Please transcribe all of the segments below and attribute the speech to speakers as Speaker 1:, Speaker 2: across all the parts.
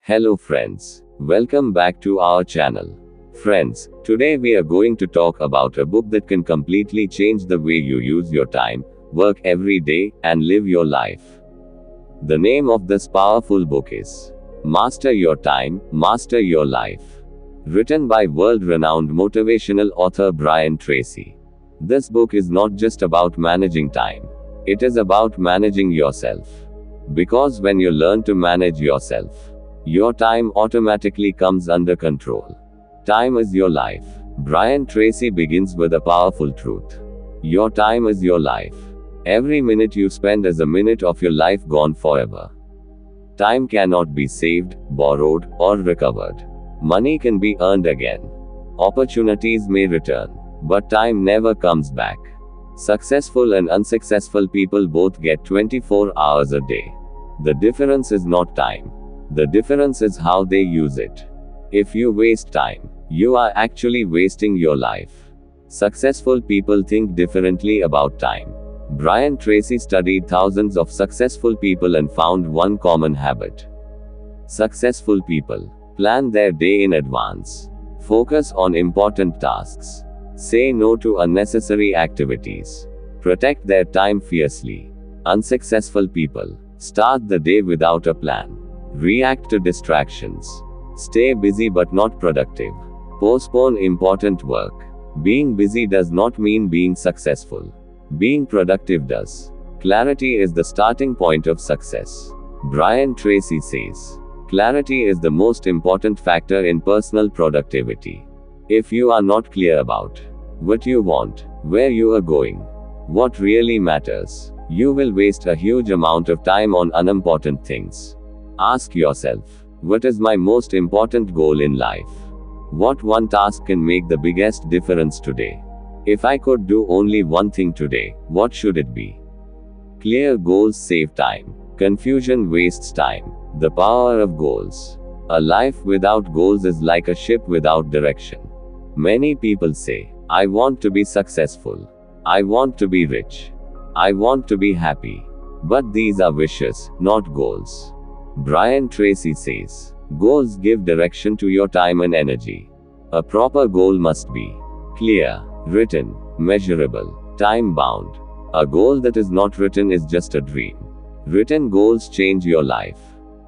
Speaker 1: Hello friends. Welcome back to our channel. Friends, today we are going to talk about a book that can completely change the way you use your time, work every day, and live your life. The name of this powerful book is Master Your Time, Master Your Life. Written by world-renowned motivational author Brian Tracy. This book is not just about managing time. It is about managing yourself. Because when you learn to manage yourself, your time automatically comes under control. Time is your life. Brian Tracy begins with a powerful truth. Your time is your life. Every minute you spend is a minute of your life gone forever. Time cannot be saved, borrowed, or recovered. Money can be earned again. Opportunities may return. But time never comes back. Successful and unsuccessful people both get 24 hours a day. The difference is not time. The difference is how they use it. If you waste time, you are actually wasting your life. Successful people think differently about time. Brian Tracy studied thousands of successful people and found one common habit. Successful people plan their day in advance. Focus on important tasks. Say no to unnecessary activities. Protect their time fiercely. Unsuccessful people start the day without a plan. React to distractions. Stay busy but not productive. Postpone important work. Being busy does not mean being successful. Being productive does. Clarity is the starting point of success. Brian Tracy says, clarity is the most important factor in personal productivity. If you are not clear about what you want, where you are going, what really matters, you will waste a huge amount of time on unimportant things. Ask yourself, what is my most important goal in life? What one task can make the biggest difference today? If I could do only one thing today, what should it be? Clear goals save time. Confusion wastes time. The power of goals. A life without goals is like a ship without direction. Many people say, I want to be successful. I want to be rich. I want to be happy. But these are wishes, not goals. Brian Tracy says, goals give direction to your time and energy. A proper goal must be clear, written, measurable, time-bound. A goal that is not written is just a dream. Written goals change your life.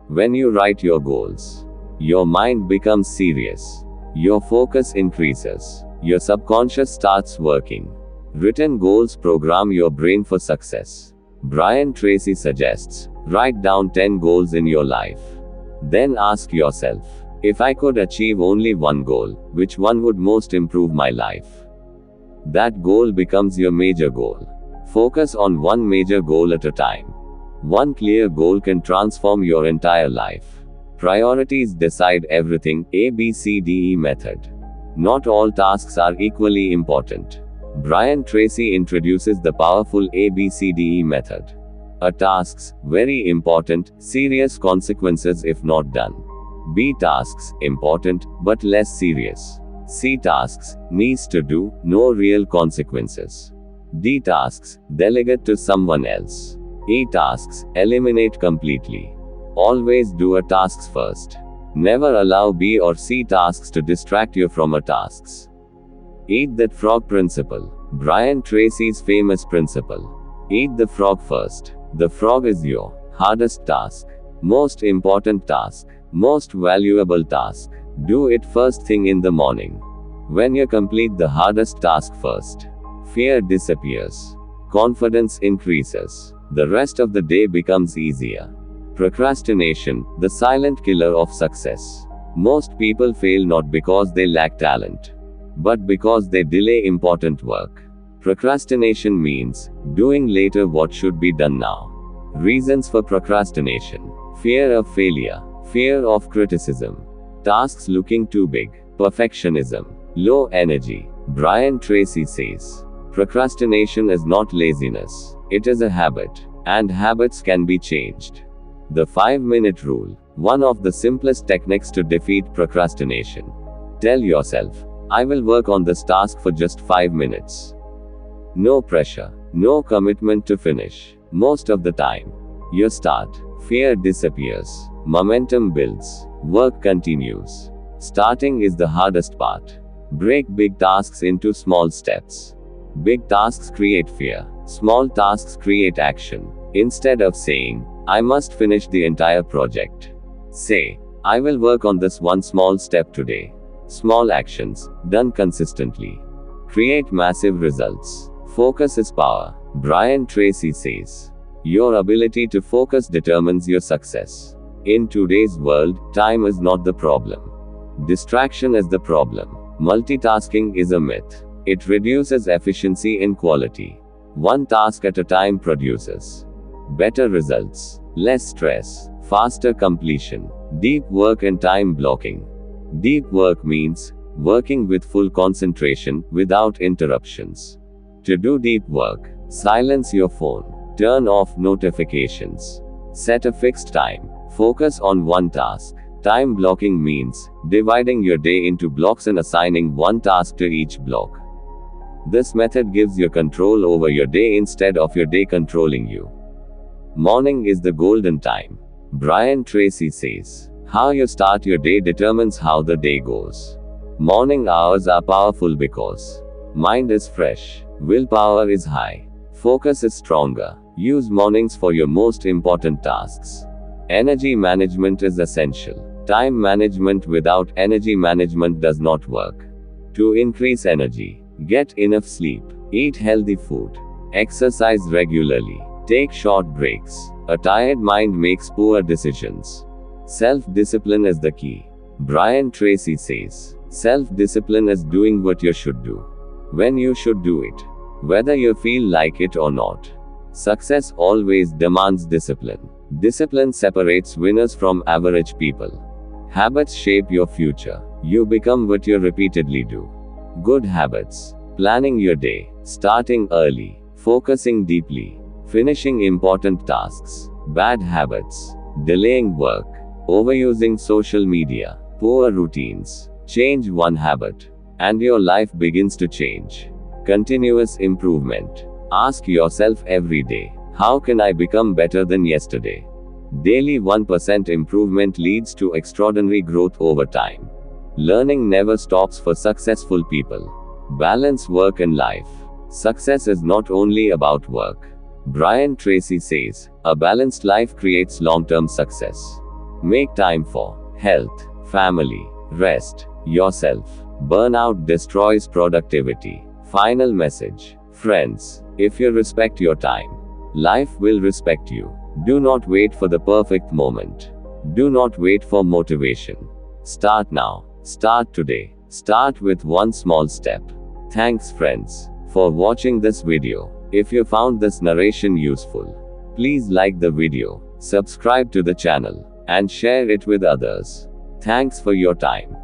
Speaker 1: When you write your goals, your mind becomes serious. Your focus increases. Your subconscious starts working. Written goals program your brain for success. Brian Tracy suggests, write down 10 goals in your life. Then ask yourself, if I could achieve only one goal, which one would most improve my life? That goal becomes your major goal. Focus on one major goal at a time. One clear goal can transform your entire life. Priorities decide everything, ABCDE method. Not all tasks are equally important. Brian Tracy introduces the powerful ABCDE method. A tasks, very important, serious consequences if not done. B tasks, important, but less serious. C tasks, needs to do, no real consequences. D tasks, delegate to someone else. E tasks, eliminate completely. Always do a tasks first. Never allow B or C tasks to distract you from a tasks. Eat that frog principle. Brian Tracy's famous principle. Eat the frog first. The frog is your hardest task, most important task, most valuable task. Do it first thing in the morning. When you complete the hardest task first, fear disappears. Confidence increases. The rest of the day becomes easier. Procrastination, the silent killer of success. Most people fail not because they lack talent, but because they delay important work. Procrastination means doing later what should be done now. Reasons for procrastination: fear of failure, fear of criticism, tasks looking too big, perfectionism, low energy. Brian Tracy says, procrastination is not laziness, it is a habit, and habits can be changed. The 5-minute rule, one of the simplest techniques to defeat procrastination. Tell yourself, I will work on this task for just 5 minutes. No pressure, no commitment to finish. Most of the time, you start, fear disappears, momentum builds, Work continues. Starting is the hardest part. Break big tasks into small steps. Big tasks create fear. Small tasks create action. Instead of saying, I must finish the entire project, say, I will work on this one small step today. Small actions, done consistently, create massive results. Focus is power. Brian Tracy says, your ability to focus determines your success. In today's world, time is not the problem. Distraction is the problem. Multitasking is a myth. It reduces efficiency and quality. One task at a time produces better results, less stress, faster completion. Deep work and time blocking. Deep work means working with full concentration, without interruptions. To do deep work, silence your phone. Turn off notifications. Set a fixed time. Focus on one task. Time blocking means dividing your day into blocks and assigning one task to each block. This method gives you control over your day instead of your day controlling you. Morning is the golden time. Brian Tracy says, how you start your day determines how the day goes. Morning hours are powerful because mind is fresh, willpower is high, focus is stronger. Use mornings for your most important tasks. Energy management is essential. Time management without energy management does not work. To increase energy, get enough sleep, eat healthy food, exercise regularly, take short breaks. A tired mind makes poor decisions. Self-discipline is the key. Brian Tracy says, self-discipline is doing what you should do, when you should do it, whether you feel like it or not. Success always demands discipline. Discipline separates winners from average people. Habits shape your future. You become what you repeatedly do. Good habits. Planning your day. Starting early. Focusing deeply. Finishing important tasks. Bad habits. Delaying work. Overusing social media. Poor routines. Change one habit, and your life begins to change. Continuous improvement. Ask yourself every day, how can I become better than yesterday? Daily 1% improvement leads to extraordinary growth over time. Learning never stops for successful people. Balance work and life. Success is not only about work. Brian Tracy says, a balanced life creates long-term success. Make time for health, family, rest, yourself. Burnout destroys productivity. Final message. Friends, if you respect your time, life will respect you. Do not wait for the perfect moment. Do not wait for motivation. Start now. Start today. Start with one small step. Thanks friends, for watching this video. If you found this narration useful, please like the video, subscribe to the channel, and share it with others. Thanks for your time.